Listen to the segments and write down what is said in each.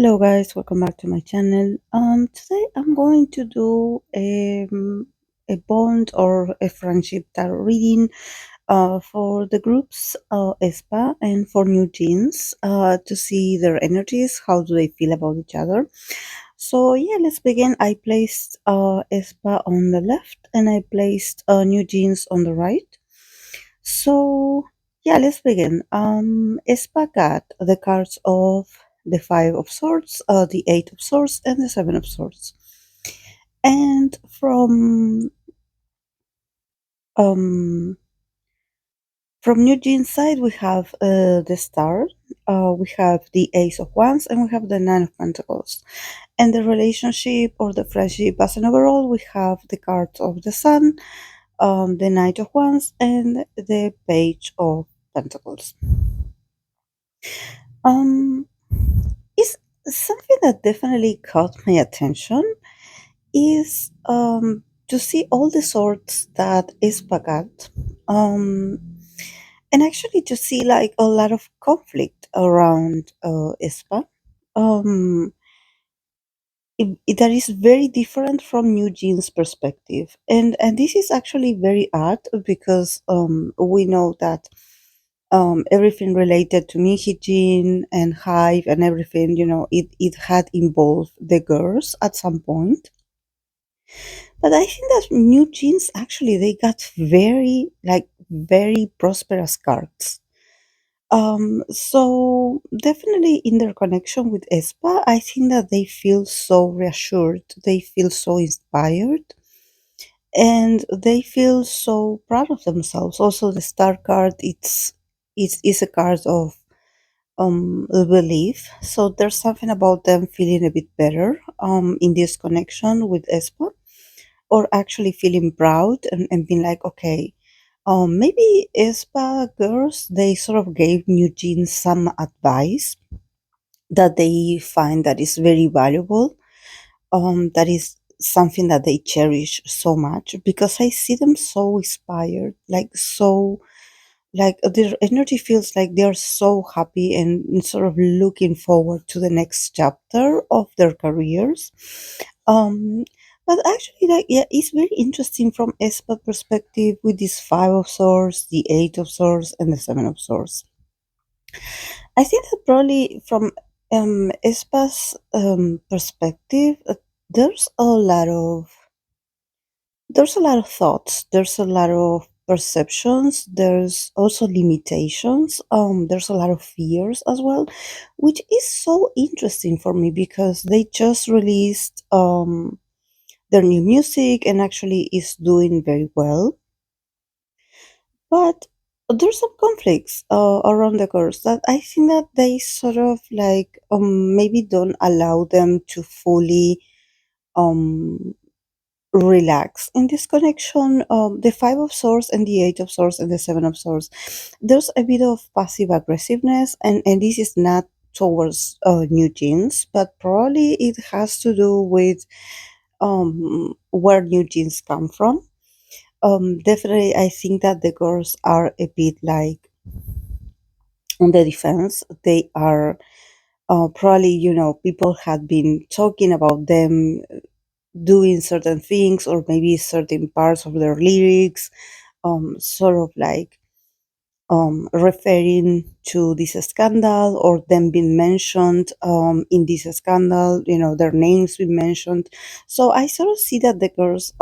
Hello guys, welcome back to my channel. Today I'm going to do a bond or a friendship tarot reading for the groups aespa and for NewJeans to see their energies, how do they feel about each other. So yeah, let's begin. I placed aespa on the left and I placed NewJeans on the right. So yeah, let's begin. aespa got the cards of the Five of Swords, the Eight of Swords, and the Seven of Swords. And um from Eugene's side, we have the Star, we have the Ace of Wands, and we have the Nine of Pentacles. And the relationship or the friendship as an overall, we have the cards of the Sun, the Knight of Wands, and the Page of Pentacles. Um, is something that definitely caught my attention is to see all the swords that is Pagat. Um, and actually to see like a lot of conflict around ISPA. Um, that is very different from New Jeans' perspective, and this is actually very odd because we know that everything related to Mihijin and Hive and everything, it had involved the girls at some point. But I think that New Jeans actually they got very prosperous cards. So definitely in their connection with Espa, I think that they feel so reassured, they feel so inspired, and they feel so proud of themselves. Also, the star card, it's a card of belief. So there's something about them feeling a bit better in this connection with Espa, or actually feeling proud and being like, okay, maybe ESPA girls, they sort of gave Eugene some advice that they find that is very valuable. That is something that they cherish so much because I see them so inspired, like their energy feels like they're so happy and sort of looking forward to the next chapter of their careers. Um, but actually, like, yeah, it's very interesting from Espa perspective with this Five of Swords, the Eight of Swords, and the Seven of Swords. I think that probably from Espa's perspective, there's a lot of thoughts, there's a lot of perceptions, there's also limitations, there's a lot of fears as well, which is so interesting for me because they just released their new music and actually is doing very well. But there's some conflicts around the girls that I think that they sort of like maybe don't allow them to fully um relax in this connection. The Five of Swords and the Eight of Swords and the Seven of Swords, there's a bit of passive aggressiveness, and this is not towards new jeans, but probably it has to do with where new jeans come from. Definitely I think that the girls are a bit like on the defense. They are probably, people had been talking about them doing certain things or maybe certain parts of their lyrics, sort of like referring to this scandal or them being mentioned in this scandal, their names being mentioned. So I sort of see that the girls,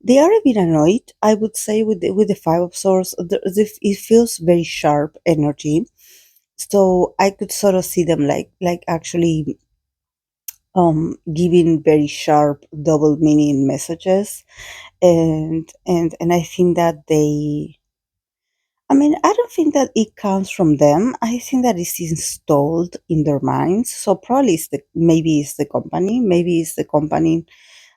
they are a bit annoyed, I would say, with the Five of Swords. It feels very sharp energy. So I could sort of see them like actually giving very sharp double meaning messages, and I think that I mean, I don't think that it comes from them. I think that it's installed in their minds. So probably maybe it's the company, maybe it's the company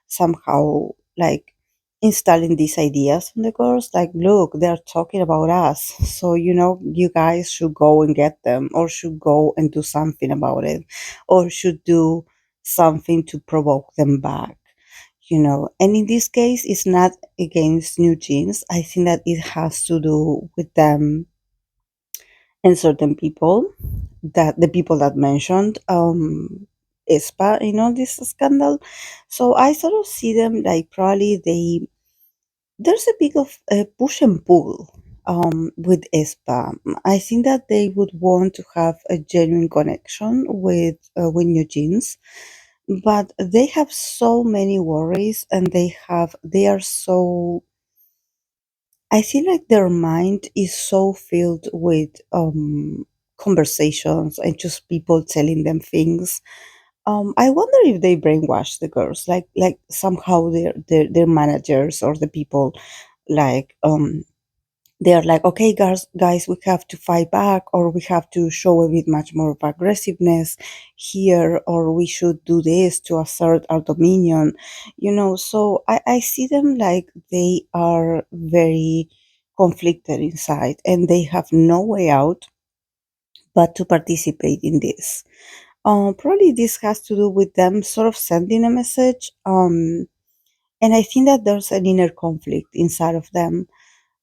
somehow like installing these ideas on the girls. Like, look, they're talking about us, so you guys should go and get them, or should go and do something about it, or should do something to provoke them back. And in this case it's not against new jeans. I think that it has to do with them and certain people. that the people that mentioned aespa in all this scandal. So I sort of see them like probably there's a bit of a push and pull with aespa. I think that they would want to have a genuine connection with NewJeans, but they have so many worries, and they are so, I feel like their mind is so filled with conversations and just people telling them things. I wonder if they brainwash the girls, like somehow their managers or the people, like they are like, okay, guys, we have to fight back, or we have to show a bit much more of aggressiveness here, or we should do this to assert our dominion, So I see them like they are very conflicted inside, and they have no way out but to participate in this. Probably this has to do with them sort of sending a message. And I think that there's an inner conflict inside of them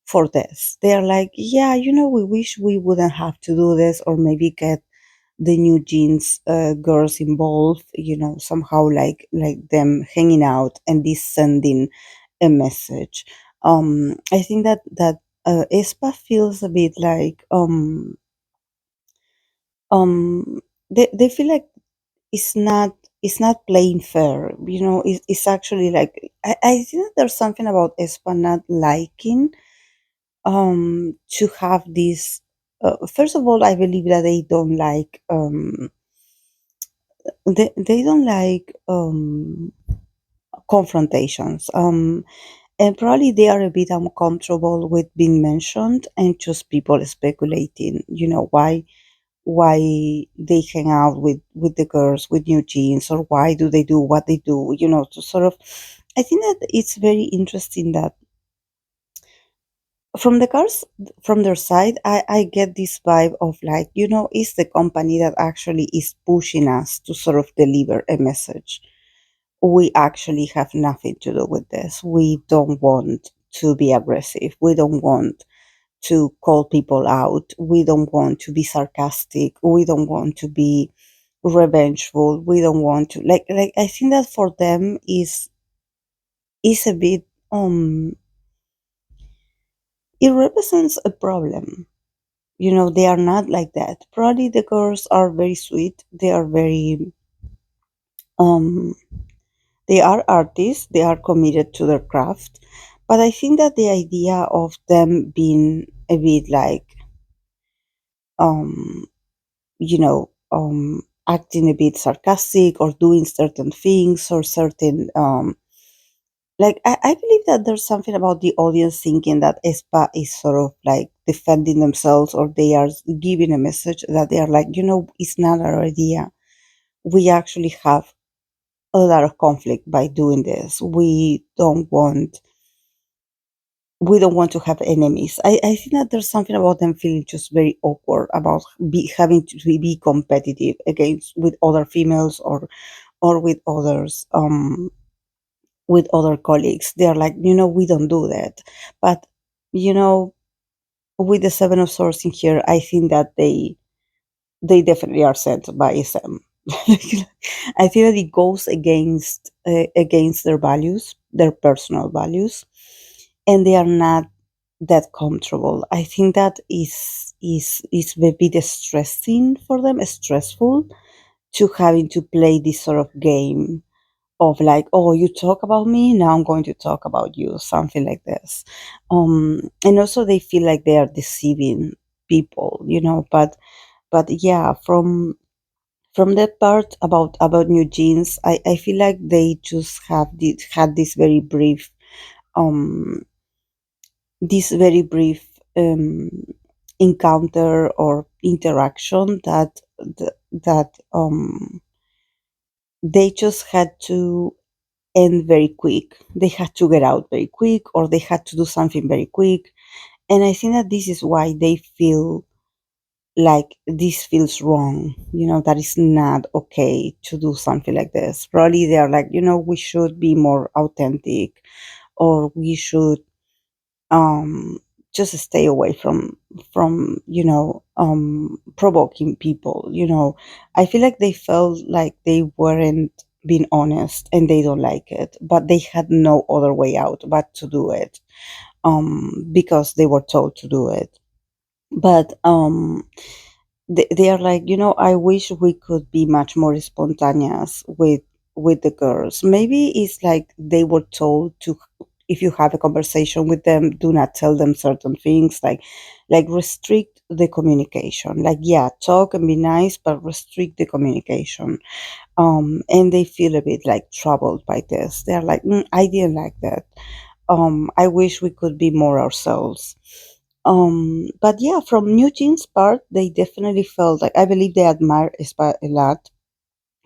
for this. They are like, yeah, we wish we wouldn't have to do this, or maybe get the NewJeans girls involved, somehow like them hanging out and this sending a message. I think that aespa feels a bit like they feel like it's not playing fair. It's actually like I think that there's something about aespa not liking to have this. First of all, I believe that they don't like confrontations, and probably they are a bit uncomfortable with being mentioned and just people speculating, why they hang out with the girls with NewJeans, or why do they do what they do, to sort of. I think that it's very interesting that from the cars, from their side, I get this vibe of like, it's the company that actually is pushing us to sort of deliver a message. We actually have nothing to do with this. We don't want to be aggressive. We don't want to call people out. We don't want to be sarcastic. We don't want to be revengeful. We don't want to like I think that for them is a bit it represents a problem. They are not like that. Probably the girls are very sweet. They are very um they are artists. They are committed to their craft. But I think that the idea of them being a bit like um acting a bit sarcastic or doing certain things or certain like I believe that there's something about the audience thinking that aespa is sort of like defending themselves, or they are giving a message that they are like, it's not our idea. We actually have a lot of conflict by doing this. We don't want to have enemies. I think that there's something about them feeling just very awkward about having to be competitive against with other females, or with other colleagues. They are like, we don't do that. But you know, with the Seven of Swords in here, I think that they definitely are sent by SM. I think that it goes against their values, their personal values, and they are not that comfortable. I think that is a bit stressing for them, stressful to having to play this sort of game of like, oh, you talk about me, now I'm going to talk about you, something like this. And also they feel like they are deceiving people, but yeah, from that part about NewJeans, I feel like they just had um this very brief encounter or interaction that they just had to end very quick. They had to get out very quick, or they had to do something very quick. And I think that this is why they feel like this feels wrong, that is not okay to do something like this. Probably they are like, we should be more authentic, or we should just stay away from provoking people. I feel like they felt like they weren't being honest and they don't like it, but they had no other way out but to do it, because they were told to do it. But they are like, I wish we could be much more spontaneous with the girls. Maybe it's like they were told to, if you have a conversation with them, do not tell them certain things, like restrict the communication. Like, yeah, talk and be nice, but restrict the communication. And they feel a bit like troubled by this. They're like, I didn't like that. I wish we could be more ourselves. But yeah, from NewJeans' part, they definitely felt like, I believe they admire aespa a lot,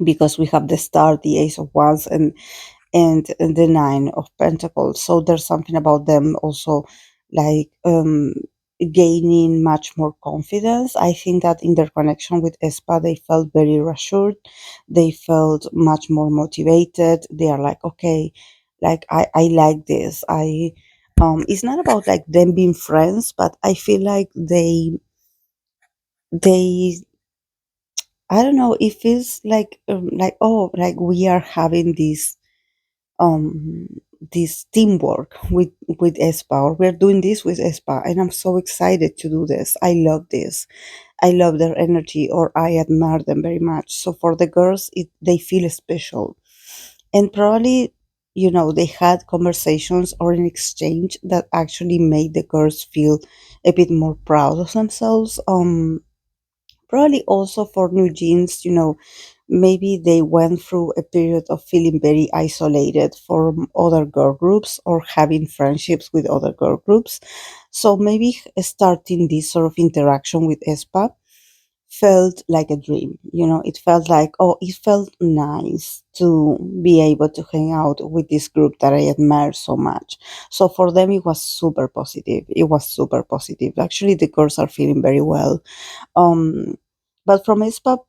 because we have the star, the ace of wands, and the nine of pentacles. So there's something about them also, like, gaining much more confidence. I think that in their connection with aespa, they felt very reassured. They felt much more motivated. They are like, okay, like, I like this. It's not about like them being friends, but I feel like they I don't know, it feels like, oh, like we are having um this teamwork with aespa, or we're doing this with aespa, and I'm so excited to do this. I love this. I love their energy, or I admire them very much. So for the girls, they feel special. And probably, they had conversations or an exchange that actually made the girls feel a bit more proud of themselves. Probably also for NewJeans, maybe they went through a period of feeling very isolated from other girl groups, or having friendships with other girl groups. So maybe starting this sort of interaction with aespa felt like a dream. It felt like, oh, it felt nice to be able to hang out with this group that I admire so much. So for them, it was super positive. It was super positive. Actually, the girls are feeling very well. um, but from aespa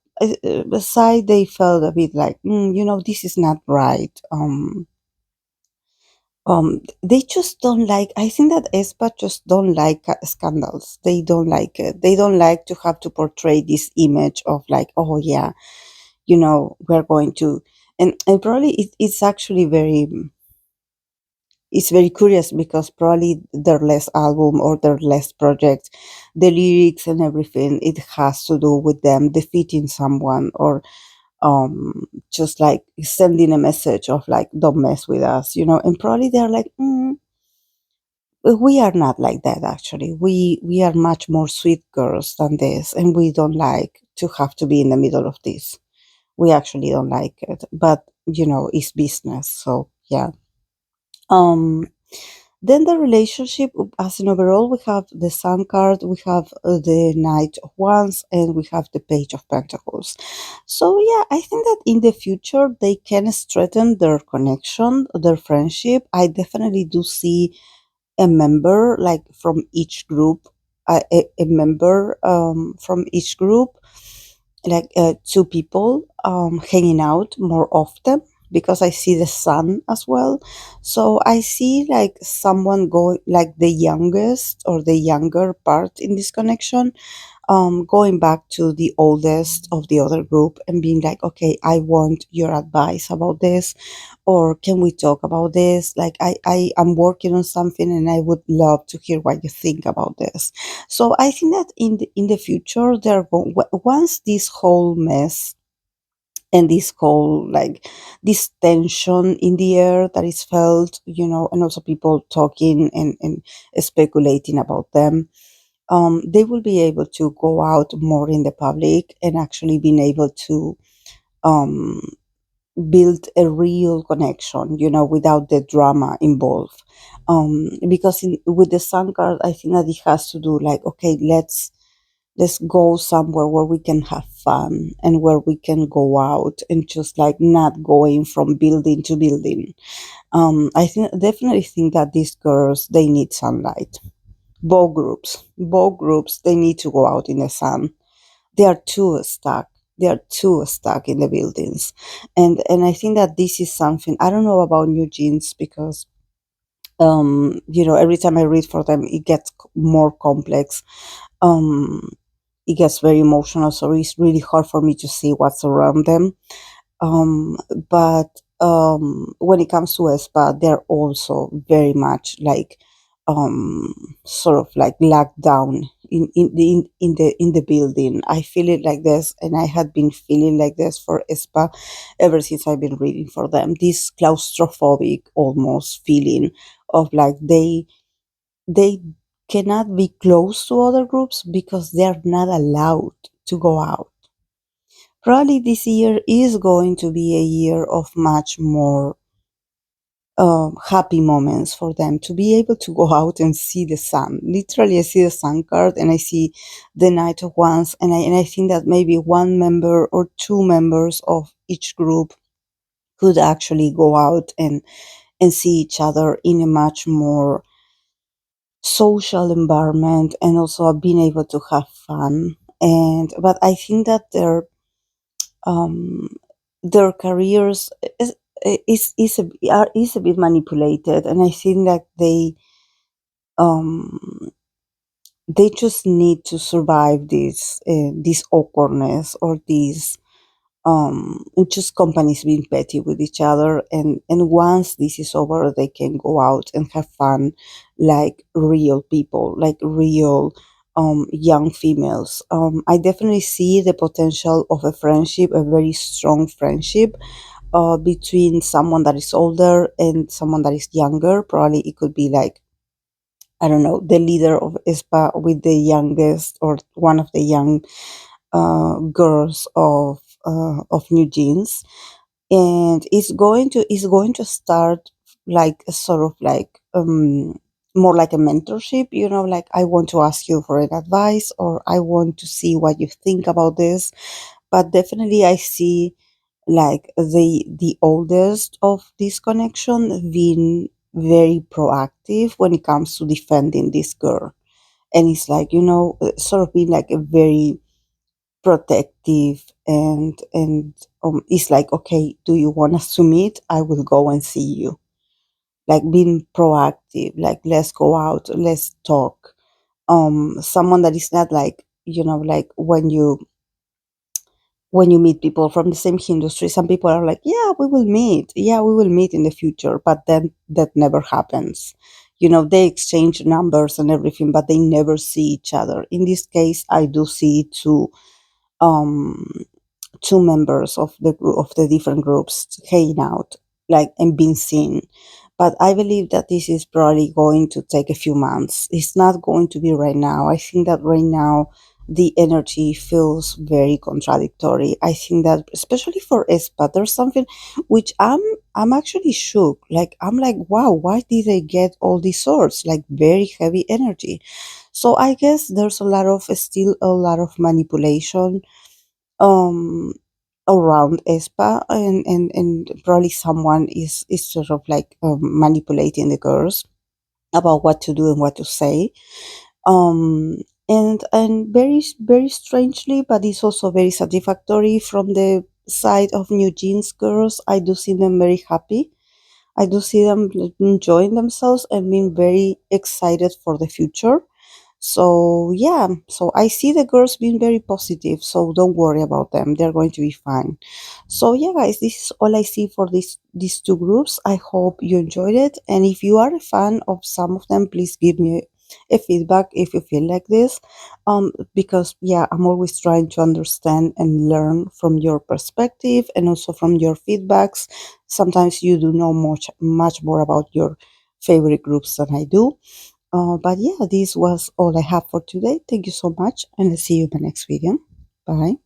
side, they felt a bit like, this is not right. They just don't like. I think that aespa just don't like scandals. They don't like it. They don't like to have to portray this image of like, oh yeah, we're going to, and probably it's actually it's very curious, because probably their last album or their last project, the lyrics and everything, it has to do with them defeating someone, or just like sending a message of like, don't mess with us, and probably they're like, we are not like that. Actually, we are much more sweet girls than this, and we don't like to have to be in the middle of this. We actually don't like it, but it's business, so yeah. um then the relationship, as an overall, we have the Sun card, we have the Knight of Wands, and we have the Page of Pentacles. So yeah, I think that in the future they can strengthen their connection, their friendship. I definitely do see a member like from each group, a member from each group, like two people hanging out more often, because I see the sun as well. So I see like someone going, like the youngest or the younger part in this connection, going back to the oldest of the other group and being like, okay, I want your advice about this, or can we talk about this? Like, I am working on something and I would love to hear what you think about this. So I think that in the future, once this whole mess and this whole, like, this tension in the air that is felt, and also people talking and speculating about them, they will be able to go out more in the public and actually being able to um, build a real connection, without the drama involved. Because with the sun card, I think that it has to do like, okay, let's go somewhere where we can have fun and where we can go out and just like not going from building to building. I definitely think that these girls, they need sunlight. Both groups, they need to go out in the sun. They are too stuck. They are too stuck in the buildings. And I think that this is something, I don't know about NewJeans, because Every time I read for them, it gets more complex. Um, it gets very emotional, so it's really hard for me to see what's around them. Um, but when it comes to aespa, they're also very much like sort of like locked down in the building. I feel it like this, and I had been feeling like this for aespa ever since I've been reading for them. This claustrophobic almost feeling of like they cannot be close to other groups because they're not allowed to go out. Probably this year is going to be a year of much more happy moments for them to be able to go out and see the sun. Literally, I see the sun card and I see the Knight of Wands, and I think that maybe one member or two members of each group could actually go out and see each other in a much more social environment and also being able to have fun. And but I think that um, their careers is a bit manipulated, and I think that um, they just need to survive this awkwardness or this just companies being petty with each other, and once this is over they can go out and have fun like real people, like real young females. I definitely see the potential of a friendship, a very strong friendship between someone that is older and someone that is younger. Probably it could be like, I don't know, the leader of aespa with the youngest or one of the young girls of NewJeans, and it's going to start like a sort of like more like a mentorship. Like, I want to ask you for an advice, or I want to see what you think about this. But definitely I see like the oldest of this connection being very proactive when it comes to defending this girl, and it's like, sort of being like a very protective, and it's like, okay, do you want us to meet? I will go and see you. Like, being proactive, like, let's go out, let's talk. Someone that is not like, like when you meet people from the same industry, some people are like, yeah, we will meet, yeah, we will meet in the future, but then that never happens. They exchange numbers and everything, but they never see each other. In this case, I do see um two members of the different groups hanging out, like, and being seen. But I believe that this is probably going to take a few months. It's not going to be right now. I think that right now the energy feels very contradictory. I think that especially for aespa, there's something which I'm actually shook. Like, I'm like, wow, why did they get all these swords? Like, very heavy energy. So I guess there's still a lot of manipulation um around aespa, and probably someone is sort of like manipulating the girls about what to do and what to say. Um and and very strangely, but it's also very satisfactory from the side of NewJeans girls. I do see them very happy. I do see them enjoying themselves and being very excited for the future. So yeah, so I see the girls being very positive, so don't worry about them. They're going to be fine. So yeah, guys, this is all I see for these two groups. I hope you enjoyed it, and if you are a fan of some of them, please give me a feedback if you feel like this. Because yeah, I'm always trying to understand and learn from your perspective and also from your feedbacks. Sometimes you do know much more about your favorite groups than I do. But yeah, this was all I have for today. Thank you so much, and I'll see you in the next video. Bye.